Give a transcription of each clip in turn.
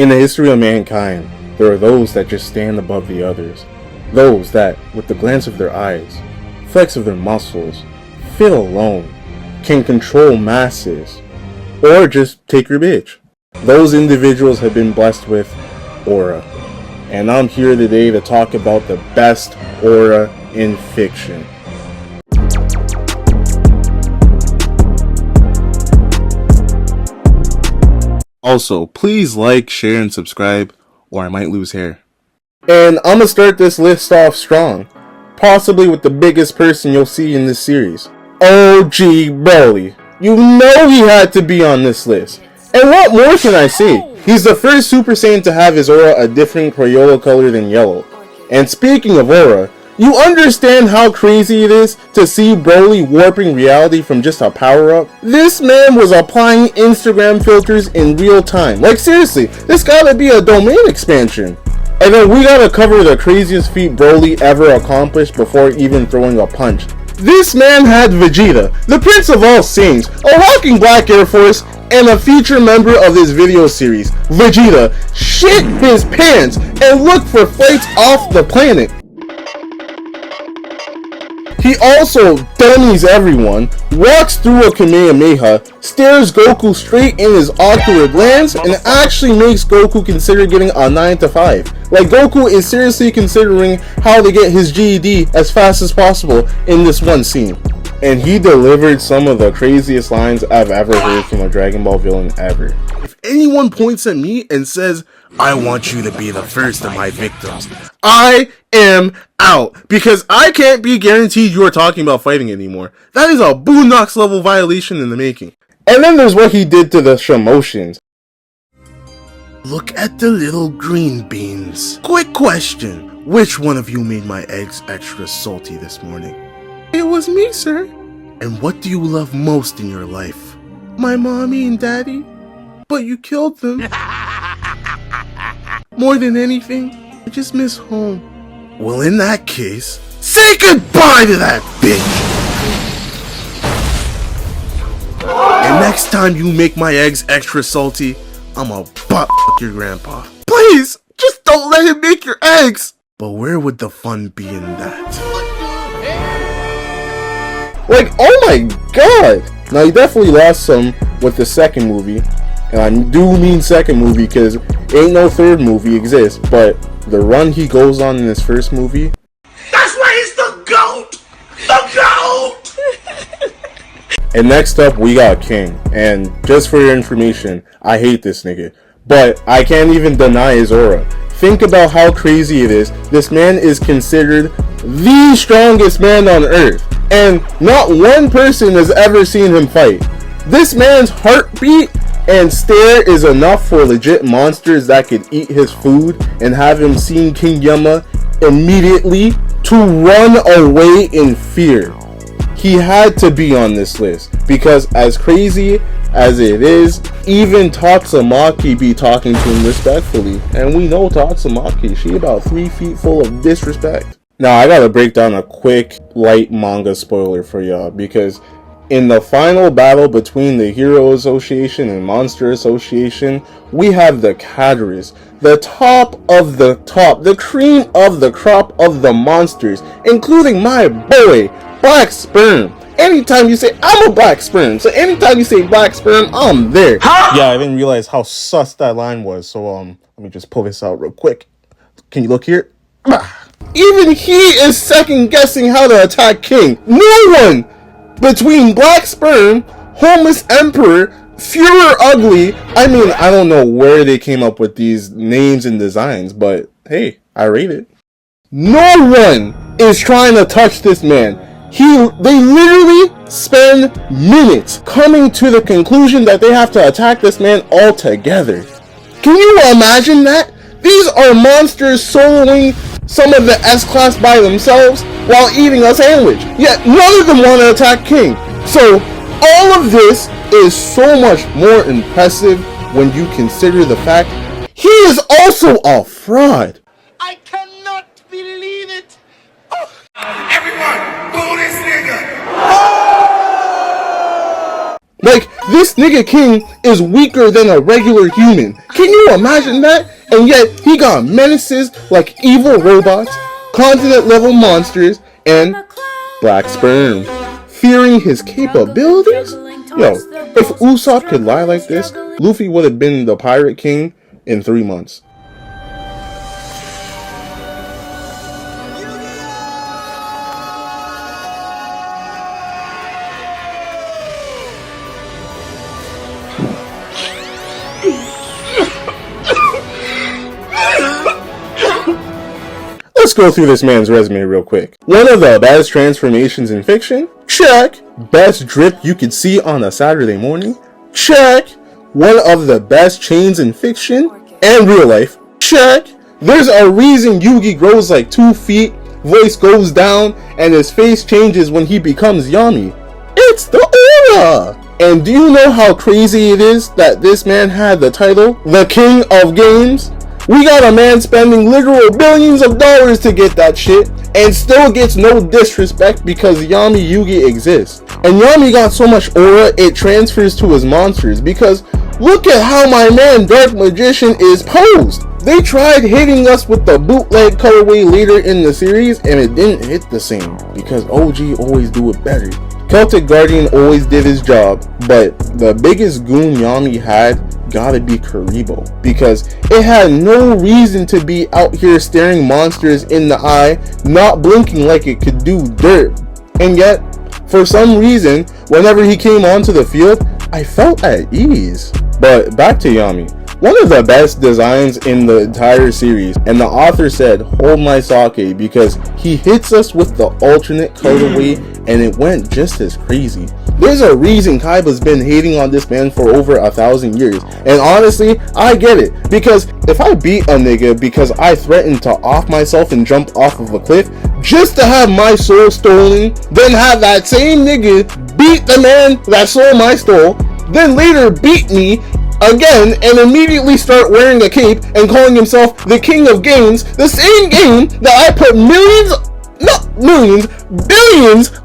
In the history of mankind, there are those that just stand above the others. Those that, with the glance of their eyes, flex of their muscles, feel alone, can control masses, or just take your bitch. Those individuals have been blessed with aura. And I'm here today to talk about the best aura in fiction. Also, please like, share, and subscribe, or I might lose hair. And I'm gonna start this list off strong, possibly with the biggest person you'll see in this series. OG Broly. You know he had to be on this list. And what more can I say? He's the first Super Saiyan to have his aura a different Crayola color than yellow. And speaking of aura, you understand how crazy it is to see Broly warping reality from just a power-up? This man was applying Instagram filters in real time. Like seriously, this gotta be a domain expansion. And then we gotta cover the craziest feat Broly ever accomplished before even throwing a punch. This man had Vegeta, the Prince of all Saiyans, a walking Black Air Force, and a feature member of this video series. Vegeta shit his pants and looked for flights off the planet. He also dummies everyone, walks through a Kamehameha, stares Goku straight in his ocular glands, and actually makes Goku consider getting a 9 to 5. Like Goku is seriously considering how to get his GED as fast as possible in this one scene. And he delivered some of the craziest lines I've ever heard from a Dragon Ball villain ever. If anyone points at me and says, "I want you to be the first of my victims," I am out, because I can't be guaranteed you are talking about fighting anymore. That is a Boondocks level violation in the making. And then there's what he did to the Shamoshins. Look at the little green beans. Quick question. Which one of you made my eggs extra salty this morning? It was me, sir. And what do you love most in your life? My mommy and daddy. But you killed them. More than anything, I just miss home. Well, in that case, say goodbye to that bitch! And next time you make my eggs extra salty, I'ma butt fuck your grandpa. Please, just don't let him make your eggs! But where would the fun be in that? Like, oh my god! Now, he definitely lost some with the second movie. And I do mean second movie, because ain't no third movie exists, but the run he goes on in his first movie. That's why he's the GOAT! The GOAT! And next up, we got King. And just for your information, I hate this nigga. But I can't even deny his aura. Think about how crazy it is. This man is considered the strongest man on earth. And not one person has ever seen him fight. This man's heartbeat and stare is enough for legit monsters that could eat his food and have him seeing King Yama immediately to run away in fear. He had to be on this list because, as crazy as it is, even Tatsumaki be talking to him respectfully, and we know Tatsumaki, she about 3 feet full of disrespect. Now I gotta break down a quick light manga spoiler for y'all, because in the final battle between the Hero Association and Monster Association, we have the cadres, the top of the top, the cream of the crop of the monsters, including my boy, Black Sperm. Anytime you say, I'm a Black Sperm, so anytime you say Black Sperm, I'm there. Huh? Yeah, I didn't realize how sus that line was, so let me just pull this out real quick. Can you look here? Even he is second guessing how to attack King. No one! Between Black Sperm, Homeless Emperor, Führer Ugly, I mean, I don't know where they came up with these names and designs, but hey, I rate it. No one is trying to touch this man. They literally spend minutes coming to the conclusion that they have to attack this man all together. Can you imagine that? These are monsters soloing some of the S-Class by themselves while eating a sandwich. Yet none of them want to attack King. So all of this is so much more impressive when you consider the fact he is also a fraud. I cannot believe it. Everyone, boo this nigga. Like, this nigga king is weaker than a regular human. Can you imagine that? And yet, he got menaces like evil robots, continent-level monsters, and black sperm. Fearing his capabilities? Yo, if Usopp could lie like this, Luffy would have been the pirate king in 3 months. Let's go through this man's resume real quick. One of the best transformations in fiction? Check. Best drip you could see on a Saturday morning? Check. One of the best chains in fiction and real life? Check. There's a reason Yugi grows like 2 feet, voice goes down, and his face changes when he becomes Yami. It's the aura! And do you know how crazy it is that this man had the title, the King of Games? We got a man spending literal billions of dollars to get that shit, and still gets no disrespect because Yami Yugi exists. And Yami got so much aura, it transfers to his monsters, because look at how my man Dark Magician is posed. They tried hitting us with the bootleg colorway later in the series, and it didn't hit the same, because OG always do it better. Celtic Guardian always did his job, but the biggest goon Yami had gotta be Karibo, because it had no reason to be out here staring monsters in the eye, not blinking like it could do dirt. And yet, for some reason, whenever he came onto the field, I felt at ease. But back to Yami. One of the best designs in the entire series, and the author said, hold my sake, because he hits us with the alternate colorway and it went just as crazy. There's a reason Kaiba's been hating on this man for over 1,000 years, and honestly, I get it, because if I beat a nigga because I threatened to off myself and jump off of a cliff just to have my soul stolen, then have that same nigga beat the man that stole my soul, then later beat me again and immediately start wearing a cape and calling himself the King of Games, the same game that I put billions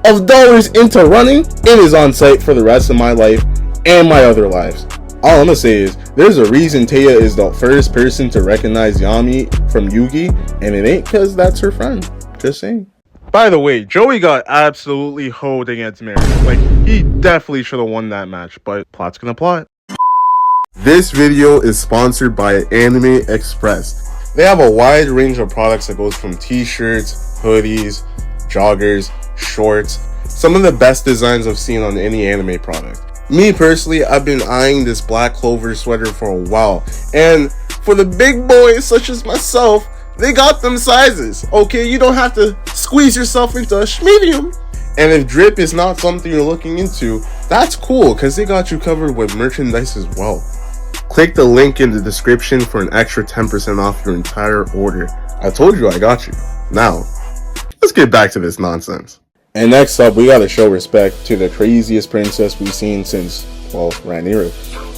of dollars into running, it is on site for the rest of my life and my other lives. All I'm gonna say is, there's a reason Taya is the first person to recognize Yami from Yugi, and it ain't cause that's her friend. Just saying. By the way, Joey got absolutely hoed against Mary. Like, he definitely should have won that match, but plot's gonna plot. This video is sponsored by Anime Express. They have a wide range of products that goes from t-shirts, hoodies, joggers, shorts. Some of the best designs I've seen on any anime product. Me personally, I've been eyeing this Black Clover sweater for a while, and for the big boys such as myself, they got them sizes. Okay, you don't have to squeeze yourself into a medium. And if drip is not something you're looking into, that's cool, because they got you covered with merchandise as well. Click the link in the description for an extra 10% off your entire order. I told you I got you. Now, let's get back to this nonsense. And next up, we gotta show respect to the craziest princess we've seen since, well, Rhaenyra,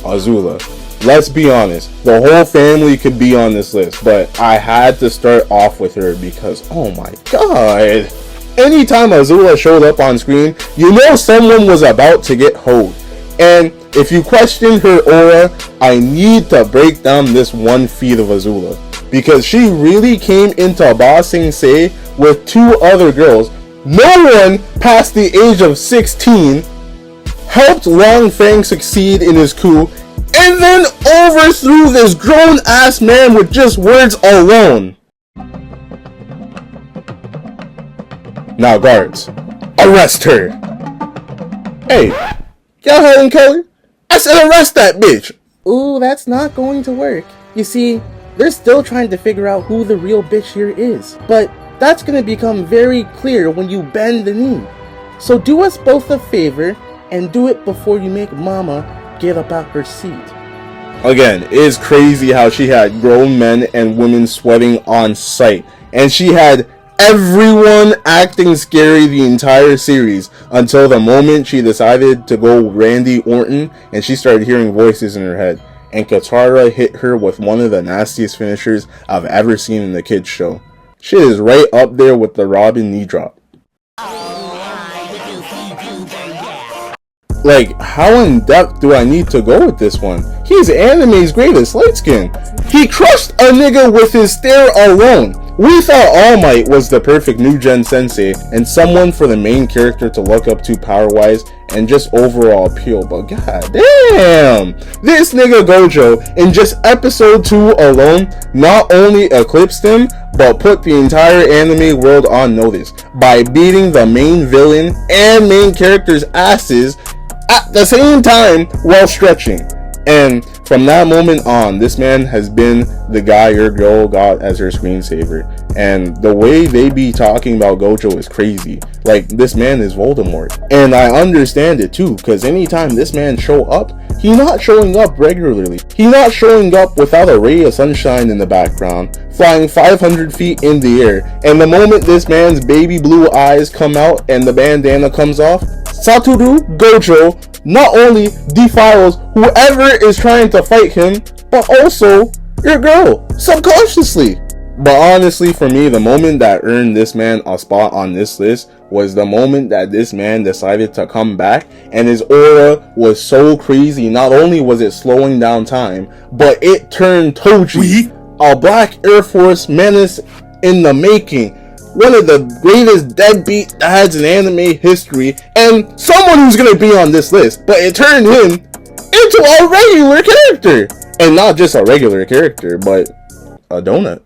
Azula. Let's be honest, the whole family could be on this list, but I had to start off with her because, oh my god. Anytime Azula showed up on screen, you know someone was about to get hoed. And if you question her aura, I need to break down this one feat of Azula, because she really came into Ba Sing Se with 2 other girls. No one past the age of 16 helped Long Fang succeed in his coup, and then overthrew this grown-ass man with just words alone. Now guards, arrest her. Hey, y'all Helen Keller? I said arrest that bitch. Ooh, that's not going to work. You see, they're still trying to figure out who the real bitch here is. But that's gonna become very clear when you bend the knee. So do us both a favor and do it before you make mama get up out her seat. Again, it is crazy how she had grown men and women sweating on sight, and she had everyone acting scary the entire series until the moment she decided to go Randy Orton and she started hearing voices in her head, and Katara hit her with one of the nastiest finishers I've ever seen in the kids show. Shit is right up there with the Robin knee drop. Like, how in depth do I need to go with this one? He's anime's greatest light skin. He crushed a nigga with his stare alone. We thought All Might was the perfect new gen sensei and someone for the main character to look up to power wise and just overall appeal, but god damn, this nigga Gojo in just episode 2 alone not only eclipsed him but put the entire anime world on notice by beating the main villain and main character's asses at the same time while stretching. And from that moment on, this man has been the guy your girl got as her screensaver. And the way they be talking about Gojo is crazy. Like, this man is Voldemort. And I understand it too, because anytime this man show up, he not showing up regularly. He not showing up without a ray of sunshine in the background, flying 500 feet in the air. And the moment this man's baby blue eyes come out and the bandana comes off, Satoru Gojo not only defiles whoever is trying to fight him, but also your girl, subconsciously. But honestly, for me, the moment that earned this man a spot on this list was the moment that this man decided to come back, and his aura was so crazy. Not only was it slowing down time, but it turned Toji, a Black Air Force menace in the making. One of the greatest deadbeat dads in anime history, and someone who's gonna be on this list, but it turned him into a regular character. And not just a regular character, but a donut.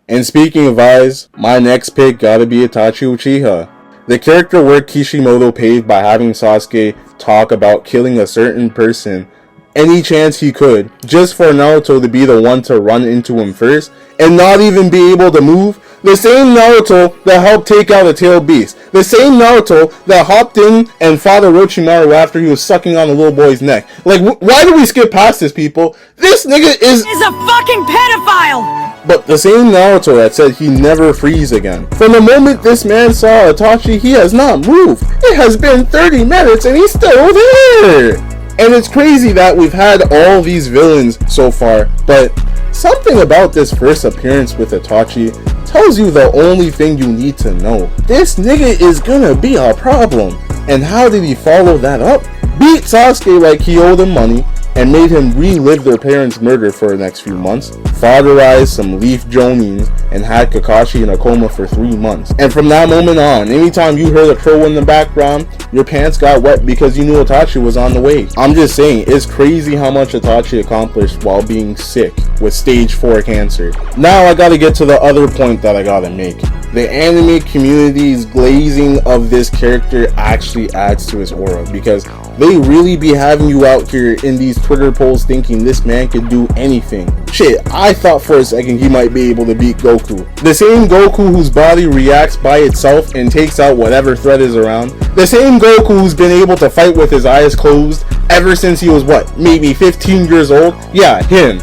And speaking of eyes, my next pick gotta be Itachi Uchiha. The character work Kishimoto paved by having Sasuke talk about killing a certain person any chance he could, just for Naruto to be the one to run into him first, and not even be able to move. The same Naruto that helped take out a tailed beast. The same Naruto that hopped in and fought Orochimaru after he was sucking on a little boy's neck. Like, why do we skip past this, people? This nigga is a fucking pedophile! But the same Naruto that said he never freeze again. From the moment this man saw Itachi, he has not moved. It has been 30 minutes and he's still there! And it's crazy that we've had all these villains so far, but something about this first appearance with Itachi tells you the only thing you need to know. This nigga is gonna be a problem. And how did he follow that up? Beat Sasuke like he owed him money, and made him relive their parents' murder for the next few months, fatherized some leaf jonins, and had Kakashi in a coma for 3 months. And from that moment on, anytime you heard a crow in the background, your pants got wet because you knew Itachi was on the way. I'm just saying, it's crazy how much Itachi accomplished while being sick with stage 4 cancer. Now I gotta get to the other point that I gotta make. The anime community's glazing of this character actually adds to his aura, because they really be having you out here in these Twitter polls thinking this man could do anything. Shit, I thought for a second he might be able to beat Goku. The same Goku whose body reacts by itself and takes out whatever threat is around. The same Goku who's been able to fight with his eyes closed ever since he was what, maybe 15 years old? Yeah, him.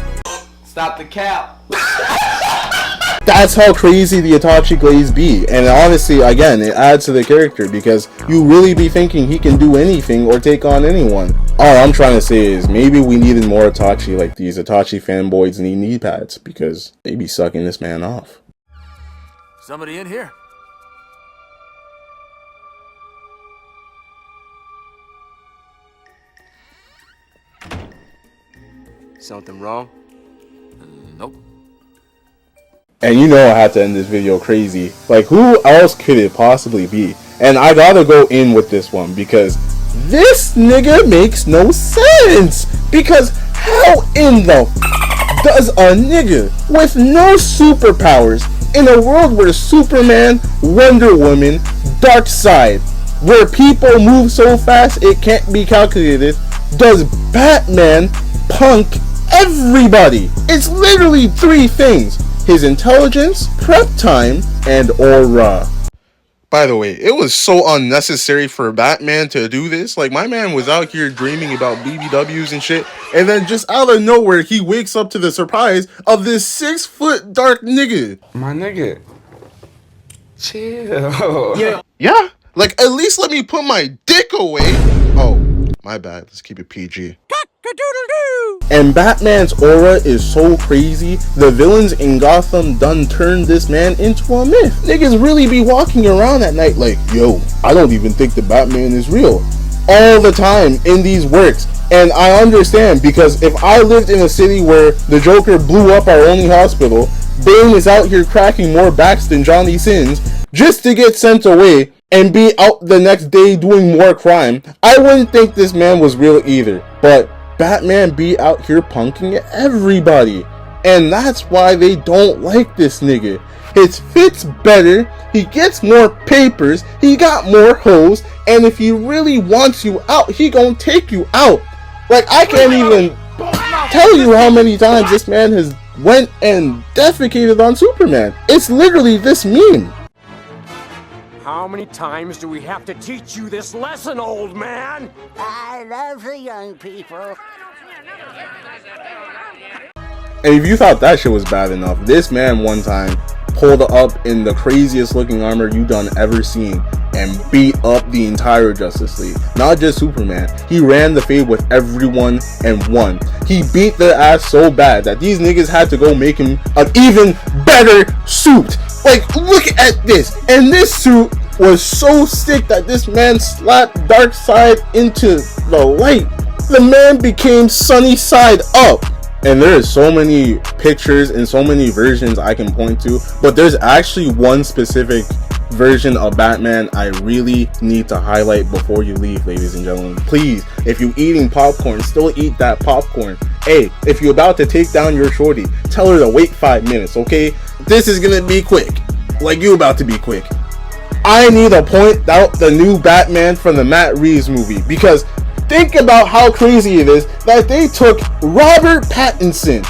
Stop the cap. That's how crazy the Itachi glaze be, and honestly, again, it adds to the character because you really be thinking he can do anything or take on anyone. All I'm trying to say is maybe we needed more Itachi like these Itachi fanboys need knee pads because they be sucking this man off. Somebody in here? Something wrong? Nope. And you know I had to end this video crazy. Like, who else could it possibly be? And I gotta go in with this one because this nigga makes no sense. Because how in the does a nigga with no superpowers in a world where Superman, Wonder Woman, Darkseid, where people move so fast it can't be calculated, does Batman punk everybody? It's literally 3 things: his intelligence, prep time, and aura. By the way, it was so unnecessary for Batman to do this. Like, my man was out here dreaming about BBWs and shit, and then just out of nowhere, he wakes up to the surprise of this 6-foot dark nigga. My nigga, chill. Yeah, like, at least let me put my dick away. Oh, my bad. Let's keep it PG. And Batman's aura is so crazy, the villains in Gotham done turned this man into a myth. Niggas really be walking around at night like, yo, I don't even think the Batman is real. all the time in these works. And I understand, because if I lived in a city where the Joker blew up our only hospital, Bane is out here cracking more backs than Johnny Sins just to get sent away and be out the next day doing more crime, I wouldn't think this man was real either. But Batman be out here punking everybody, and that's why they don't like this nigga. His fits better, he gets more papers, he got more hoes, and if he really wants you out, he gonna take you out. Like, I can't even tell you how many times this man has went and defecated on Superman. It's literally this meme. How many times do we have to teach you this lesson, old man? I love the young people. And if you thought that shit was bad enough, this man one time pulled up in the craziest looking armor you done ever seen and beat up the entire Justice League. Not just Superman. He ran the fade with everyone and won. He beat their ass so bad that these niggas had to go make him an even better suit. Like, look at this. And this suit was so sick that this man slapped Darkseid into the light. The man became sunny side up. And there is so many pictures and so many versions I can point to, but there's actually one specific version of Batman I really need to highlight before you leave, ladies and gentlemen. Please, if you're eating popcorn, still eat that popcorn. Hey, if you're about to take down your shorty, tell her to wait 5 minutes, okay? This is gonna be quick, like you about to be quick. I need to point out the new Batman from the Matt Reeves movie, because think about how crazy it is that they took Robert Pattinson,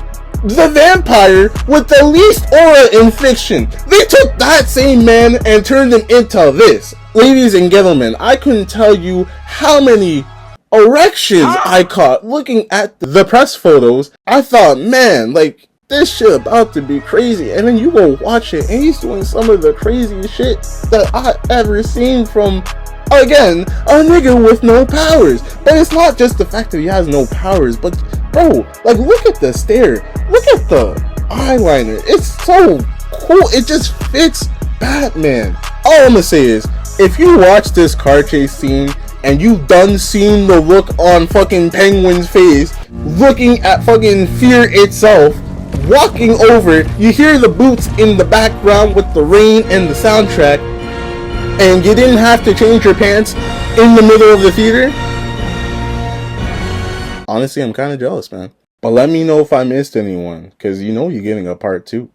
the vampire with the least aura in fiction. They took that same man and turned him into this. Ladies and gentlemen, I couldn't tell you how many erections I caught looking at the press photos. I thought, man, like, this shit about to be crazy. And then you go watch it and he's doing some of the craziest shit that I ever seen from, again, a nigga with no powers. But it's not just the fact that he has no powers, but bro, like, look at the stare, look at the eyeliner. It's so cool. It just fits Batman. All I'm gonna say is, if you watch this car chase scene and you done seen the look on fucking Penguin's face, looking at fucking fear itself, walking over, you hear the boots in the background with the rain and the soundtrack, and you didn't have to change your pants in the middle of the theater? Honestly, I'm kind of jealous, man. But let me know if I missed anyone, because you know you're getting a part 2.